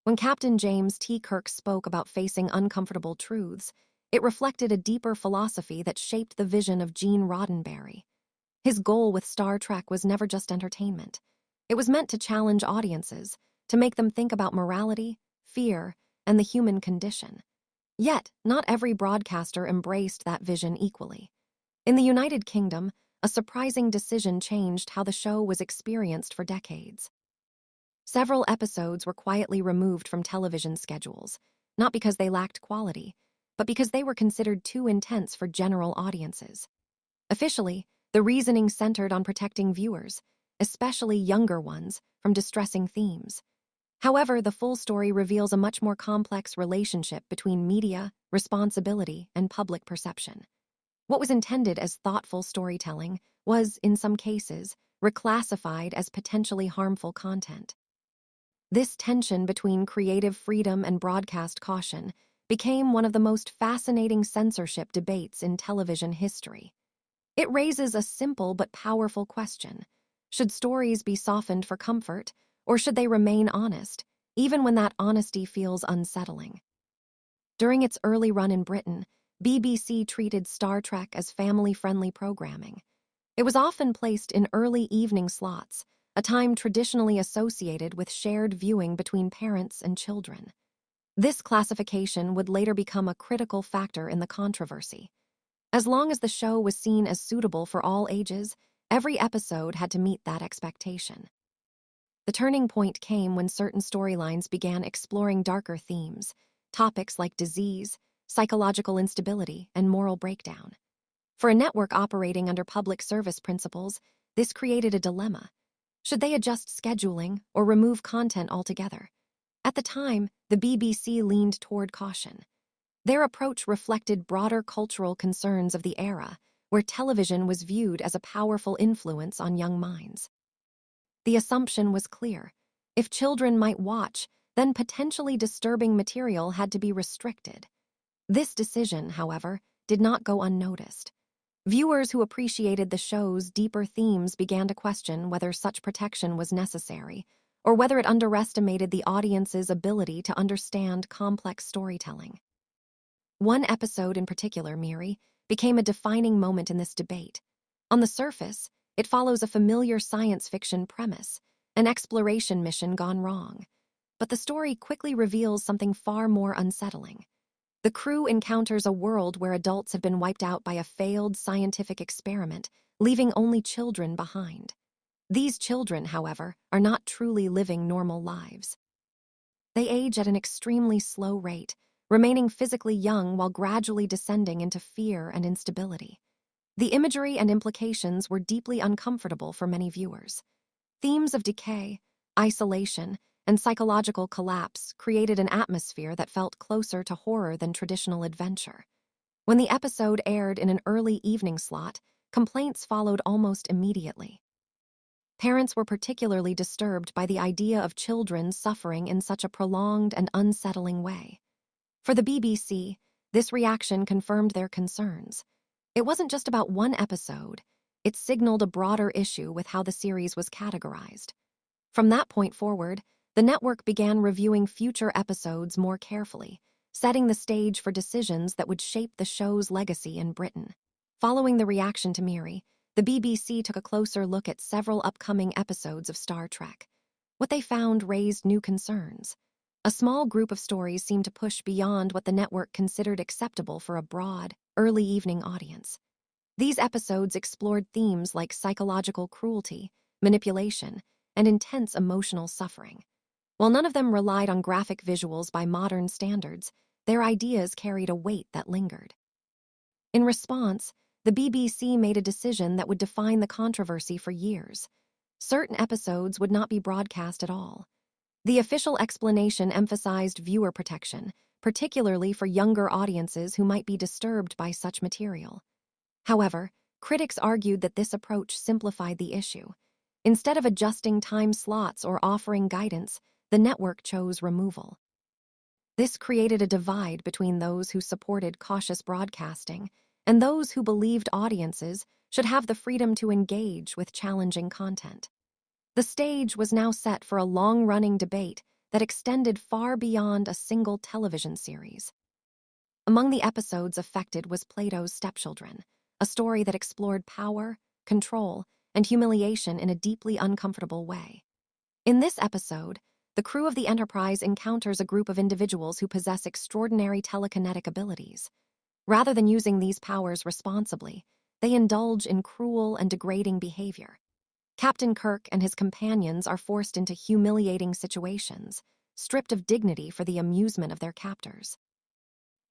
When Captain James T. Kirk spoke about facing uncomfortable truths, it reflected a deeper philosophy that shaped the vision of Gene Roddenberry. His goal with Star Trek was never just entertainment. It was meant to challenge audiences, to make them think about morality, fear, and the human condition. Yet, not every broadcaster embraced that vision equally. In the United Kingdom, a surprising decision changed how the show was experienced for decades. Several episodes were quietly removed from television schedules, not because they lacked quality, but because they were considered too intense for general audiences. Officially, the reasoning centered on protecting viewers, especially younger ones, from distressing themes. However, the full story reveals a much more complex relationship between media, responsibility, and public perception. What was intended as thoughtful storytelling was, in some cases, reclassified as potentially harmful content. This tension between creative freedom and broadcast caution became one of the most fascinating censorship debates in television history. It raises a simple but powerful question. Should stories be softened for comfort, or should they remain honest, even when that honesty feels unsettling? During its early run in Britain, BBC treated Star Trek as family-friendly programming. It was often placed in early evening slots, a time traditionally associated with shared viewing between parents and children. This classification would later become a critical factor in the controversy. As long as the show was seen as suitable for all ages, every episode had to meet that expectation. The turning point came when certain storylines began exploring darker themes, topics like disease, psychological instability, and moral breakdown. For a network operating under public service principles, this created a dilemma. Should they adjust scheduling or remove content altogether? At the time, the BBC leaned toward caution. Their approach reflected broader cultural concerns of the era, where television was viewed as a powerful influence on young minds. The assumption was clear. If children might watch, then potentially disturbing material had to be restricted. This decision, however, did not go unnoticed. Viewers who appreciated the show's deeper themes began to question whether such protection was necessary, or whether it underestimated the audience's ability to understand complex storytelling. One episode in particular, Miri, became a defining moment in this debate. On the surface, it follows a familiar science fiction premise, an exploration mission gone wrong. But the story quickly reveals something far more unsettling. The crew encounters a world where adults have been wiped out by a failed scientific experiment, leaving only children behind. These children, however, are not truly living normal lives. They age at an extremely slow rate, remaining physically young while gradually descending into fear and instability. The imagery and implications were deeply uncomfortable for many viewers. Themes of decay, isolation, and psychological collapse created an atmosphere that felt closer to horror than traditional adventure. When the episode aired in an early evening slot, complaints followed almost immediately. Parents were particularly disturbed by the idea of children suffering in such a prolonged and unsettling way. For the BBC, this reaction confirmed their concerns. It wasn't just about one episode, it signaled a broader issue with how the series was categorized. From that point forward, the network began reviewing future episodes more carefully, setting the stage for decisions that would shape the show's legacy in Britain. Following the reaction to Miri, the BBC took a closer look at several upcoming episodes of Star Trek. What they found raised new concerns. A small group of stories seemed to push beyond what the network considered acceptable for a broad, early evening audience. These episodes explored themes like psychological cruelty, manipulation, and intense emotional suffering. While none of them relied on graphic visuals by modern standards, their ideas carried a weight that lingered. In response, the BBC made a decision that would define the controversy for years. Certain episodes would not be broadcast at all. The official explanation emphasized viewer protection, particularly for younger audiences who might be disturbed by such material. However, critics argued that this approach simplified the issue. Instead of adjusting time slots or offering guidance, the network chose removal. This created a divide between those who supported cautious broadcasting and those who believed audiences should have the freedom to engage with challenging content. The stage was now set for a long-running debate that extended far beyond a single television series. Among the episodes affected was Plato's Stepchildren, a story that explored power, control, and humiliation in a deeply uncomfortable way. In this episode, the crew of the Enterprise encounters a group of individuals who possess extraordinary telekinetic abilities. Rather than using these powers responsibly, they indulge in cruel and degrading behavior. Captain Kirk and his companions are forced into humiliating situations, stripped of dignity for the amusement of their captors.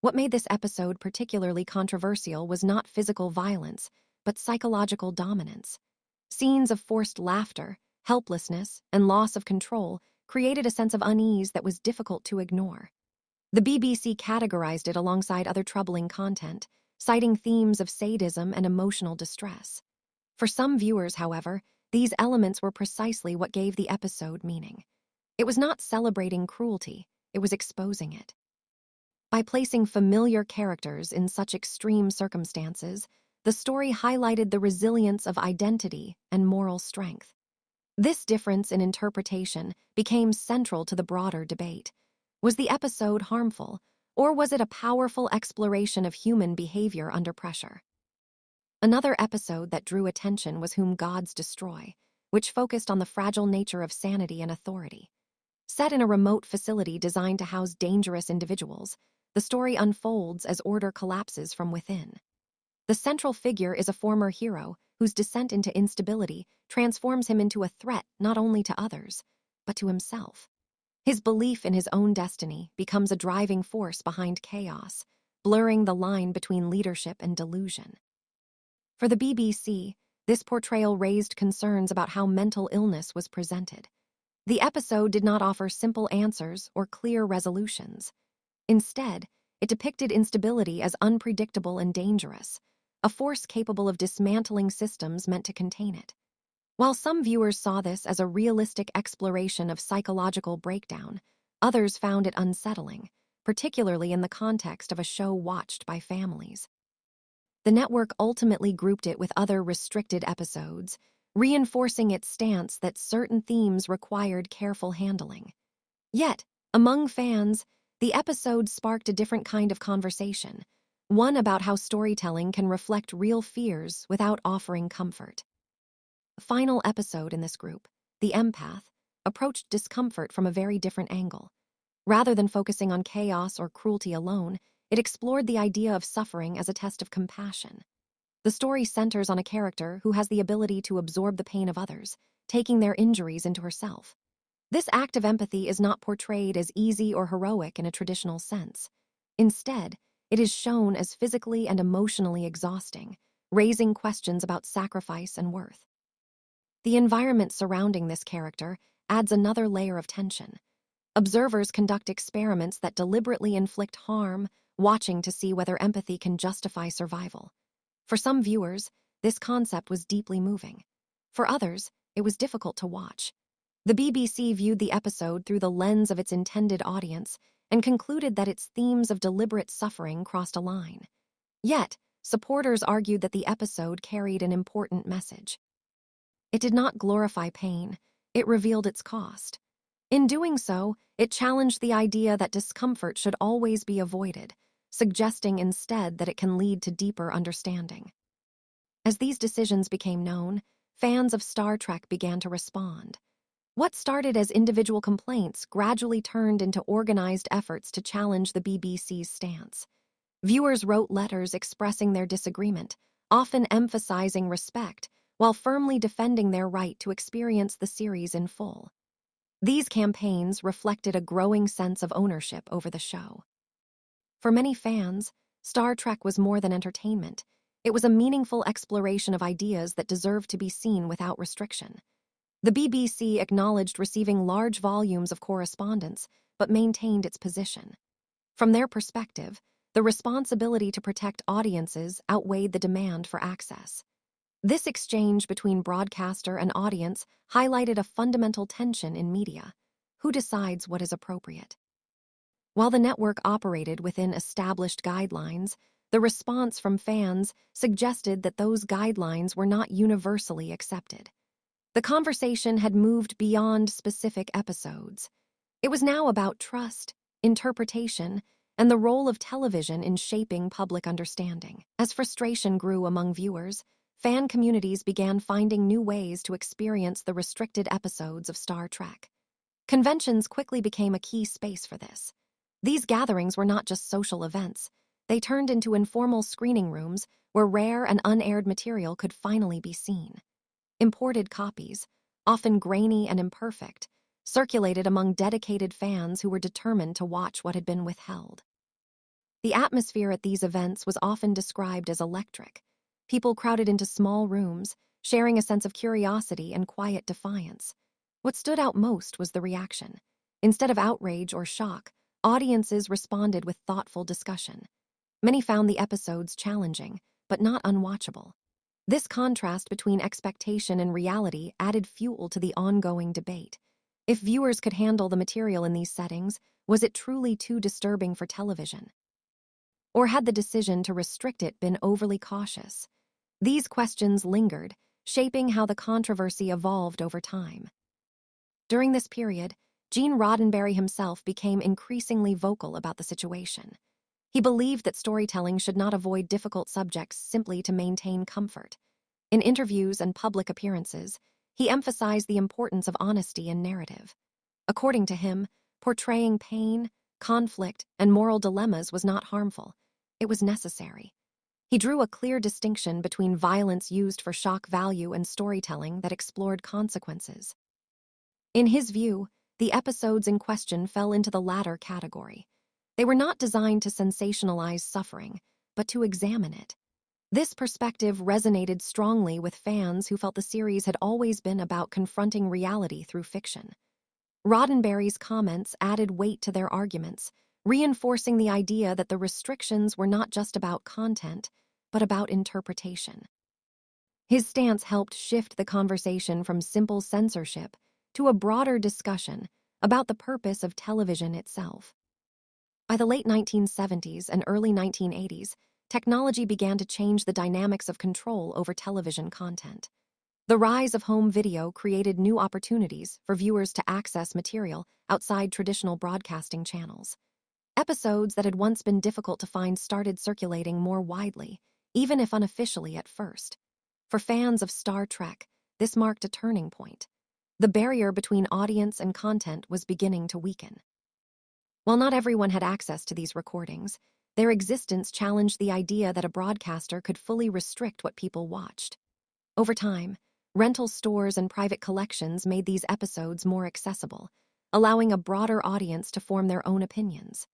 What made this episode particularly controversial was not physical violence, but psychological dominance. Scenes of forced laughter, helplessness, and loss of control created a sense of unease that was difficult to ignore. The BBC categorized it alongside other troubling content, citing themes of sadism and emotional distress. For some viewers, however, these elements were precisely what gave the episode meaning. It was not celebrating cruelty, it was exposing it. By placing familiar characters in such extreme circumstances, the story highlighted the resilience of identity and moral strength. This difference in interpretation became central to the broader debate. Was the episode harmful, or was it a powerful exploration of human behavior under pressure? Another episode that drew attention was Whom Gods Destroy, which focused on the fragile nature of sanity and authority. Set in a remote facility designed to house dangerous individuals, the story unfolds as order collapses from within. The central figure is a former hero whose descent into instability transforms him into a threat not only to others, but to himself. His belief in his own destiny becomes a driving force behind chaos, blurring the line between leadership and delusion. For the BBC, this portrayal raised concerns about how mental illness was presented. The episode did not offer simple answers or clear resolutions. Instead, it depicted instability as unpredictable and dangerous, a force capable of dismantling systems meant to contain it. While some viewers saw this as a realistic exploration of psychological breakdown, others found it unsettling, particularly in the context of a show watched by families. The network ultimately grouped it with other restricted episodes, reinforcing its stance that certain themes required careful handling. Yet, among fans, the episode sparked a different kind of conversation, one about how storytelling can reflect real fears without offering comfort. The final episode in this group, The Empath, approached discomfort from a very different angle. Rather than focusing on chaos or cruelty alone, it explored the idea of suffering as a test of compassion. The story centers on a character who has the ability to absorb the pain of others, taking their injuries into herself. This act of empathy is not portrayed as easy or heroic in a traditional sense. Instead, it is shown as physically and emotionally exhausting, raising questions about sacrifice and worth. The environment surrounding this character adds another layer of tension. Observers conduct experiments that deliberately inflict harm, watching to see whether empathy can justify survival. For some viewers, this concept was deeply moving. For others, it was difficult to watch. The BBC viewed the episode through the lens of its intended audience and concluded that its themes of deliberate suffering crossed a line. Yet, supporters argued that the episode carried an important message. It did not glorify pain, it revealed its cost. In doing so, it challenged the idea that discomfort should always be avoided, suggesting instead that it can lead to deeper understanding. As these decisions became known, fans of Star Trek began to respond. What started as individual complaints gradually turned into organized efforts to challenge the BBC's stance. Viewers wrote letters expressing their disagreement, often emphasizing respect, while firmly defending their right to experience the series in full. These campaigns reflected a growing sense of ownership over the show. For many fans, Star Trek was more than entertainment. It was a meaningful exploration of ideas that deserved to be seen without restriction. The BBC acknowledged receiving large volumes of correspondence, but maintained its position. From their perspective, the responsibility to protect audiences outweighed the demand for access. This exchange between broadcaster and audience highlighted a fundamental tension in media. Who decides what is appropriate? While the network operated within established guidelines, the response from fans suggested that those guidelines were not universally accepted. The conversation had moved beyond specific episodes. It was now about trust, interpretation, and the role of television in shaping public understanding. As frustration grew among viewers, fan communities began finding new ways to experience the restricted episodes of Star Trek. Conventions quickly became a key space for this. These gatherings were not just social events, they turned into informal screening rooms where rare and unaired material could finally be seen. Imported copies, often grainy and imperfect, circulated among dedicated fans who were determined to watch what had been withheld. The atmosphere at these events was often described as electric. People crowded into small rooms, sharing a sense of curiosity and quiet defiance. What stood out most was the reaction. Instead of outrage or shock, audiences responded with thoughtful discussion. Many found the episodes challenging, but not unwatchable. This contrast between expectation and reality added fuel to the ongoing debate. If viewers could handle the material in these settings, was it truly too disturbing for television? Or had the decision to restrict it been overly cautious? These questions lingered, shaping how the controversy evolved over time. During this period, Gene Roddenberry himself became increasingly vocal about the situation. He believed that storytelling should not avoid difficult subjects simply to maintain comfort. In interviews and public appearances, he emphasized the importance of honesty in narrative. According to him, portraying pain, conflict, and moral dilemmas was not harmful. It was necessary. He drew a clear distinction between violence used for shock value and storytelling that explored consequences. In his view, the episodes in question fell into the latter category. They were not designed to sensationalize suffering, but to examine it. This perspective resonated strongly with fans who felt the series had always been about confronting reality through fiction. Roddenberry's comments added weight to their arguments, reinforcing the idea that the restrictions were not just about content, but about interpretation. His stance helped shift the conversation from simple censorship to a broader discussion about the purpose of television itself. By the late 1970s and early 1980s, technology began to change the dynamics of control over television content. The rise of home video created new opportunities for viewers to access material outside traditional broadcasting channels. Episodes that had once been difficult to find started circulating more widely, even if unofficially at first. For fans of Star Trek, this marked a turning point. The barrier between audience and content was beginning to weaken. While not everyone had access to these recordings, their existence challenged the idea that a broadcaster could fully restrict what people watched. Over time, rental stores and private collections made these episodes more accessible, allowing a broader audience to form their own opinions.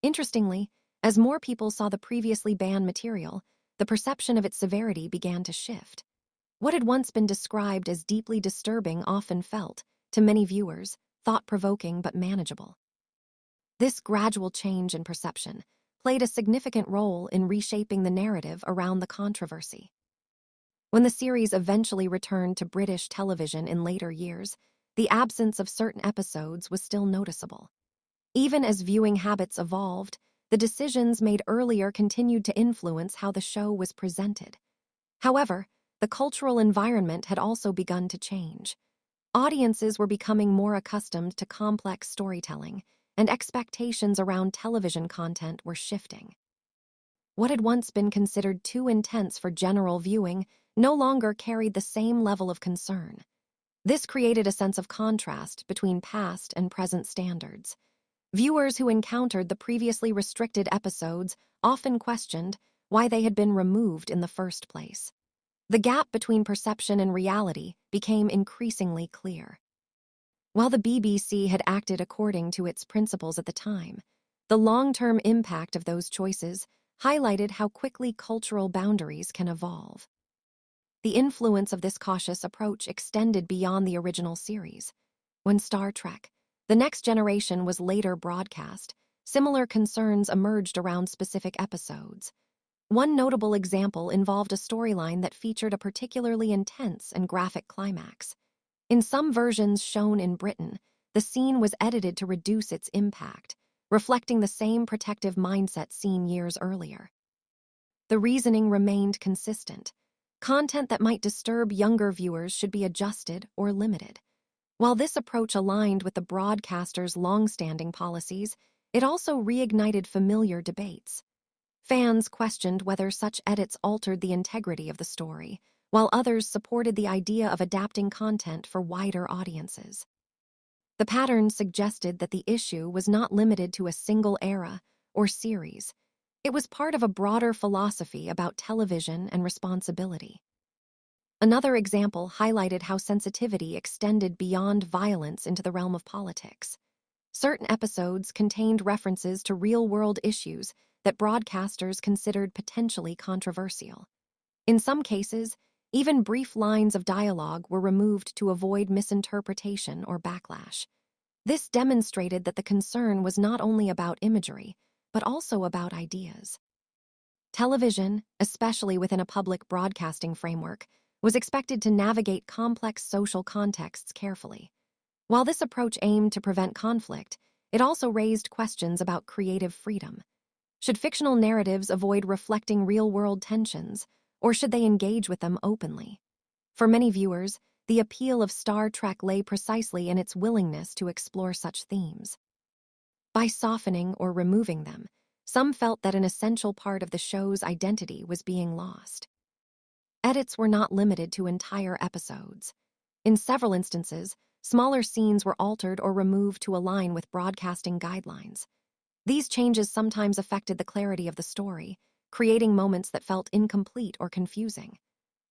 Interestingly, as more people saw the previously banned material, the perception of its severity began to shift. What had once been described as deeply disturbing often felt, to many viewers, thought-provoking but manageable. This gradual change in perception played a significant role in reshaping the narrative around the controversy. When the series eventually returned to British television in later years, the absence of certain episodes was still noticeable. Even as viewing habits evolved, the decisions made earlier continued to influence how the show was presented. However, the cultural environment had also begun to change. Audiences were becoming more accustomed to complex storytelling, and expectations around television content were shifting. What had once been considered too intense for general viewing no longer carried the same level of concern. This created a sense of contrast between past and present standards. Viewers who encountered the previously restricted episodes often questioned why they had been removed in the first place. The gap between perception and reality became increasingly clear. While the BBC had acted according to its principles at the time, the long-term impact of those choices highlighted how quickly cultural boundaries can evolve. The influence of this cautious approach extended beyond the original series. When Star Trek: The Next Generation was later broadcast, similar concerns emerged around specific episodes. One notable example involved a storyline that featured a particularly intense and graphic climax. In some versions shown in Britain, the scene was edited to reduce its impact, reflecting the same protective mindset seen years earlier. The reasoning remained consistent. Content that might disturb younger viewers should be adjusted or limited. While this approach aligned with the broadcaster's long-standing policies, it also reignited familiar debates. Fans questioned whether such edits altered the integrity of the story, while others supported the idea of adapting content for wider audiences. The pattern suggested that the issue was not limited to a single era or series. It was part of a broader philosophy about television and responsibility. Another example highlighted how sensitivity extended beyond violence into the realm of politics. Certain episodes contained references to real-world issues that broadcasters considered potentially controversial. In some cases, even brief lines of dialogue were removed to avoid misinterpretation or backlash. This demonstrated that the concern was not only about imagery, but also about ideas. Television, especially within a public broadcasting framework, was expected to navigate complex social contexts carefully. While this approach aimed to prevent conflict, it also raised questions about creative freedom. Should fictional narratives avoid reflecting real-world tensions, or should they engage with them openly? For many viewers, the appeal of Star Trek lay precisely in its willingness to explore such themes. By softening or removing them, some felt that an essential part of the show's identity was being lost. Edits were not limited to entire episodes. In several instances, smaller scenes were altered or removed to align with broadcasting guidelines. These changes sometimes affected the clarity of the story, creating moments that felt incomplete or confusing.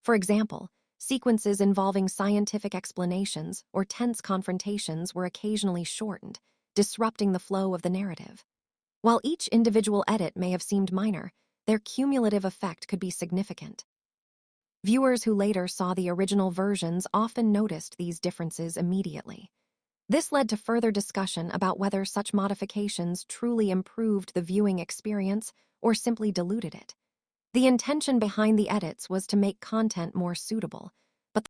For example, sequences involving scientific explanations or tense confrontations were occasionally shortened, disrupting the flow of the narrative. While each individual edit may have seemed minor, their cumulative effect could be significant. Viewers who later saw the original versions often noticed these differences immediately. This led to further discussion about whether such modifications truly improved the viewing experience or simply diluted it. The intention behind the edits was to make content more suitable,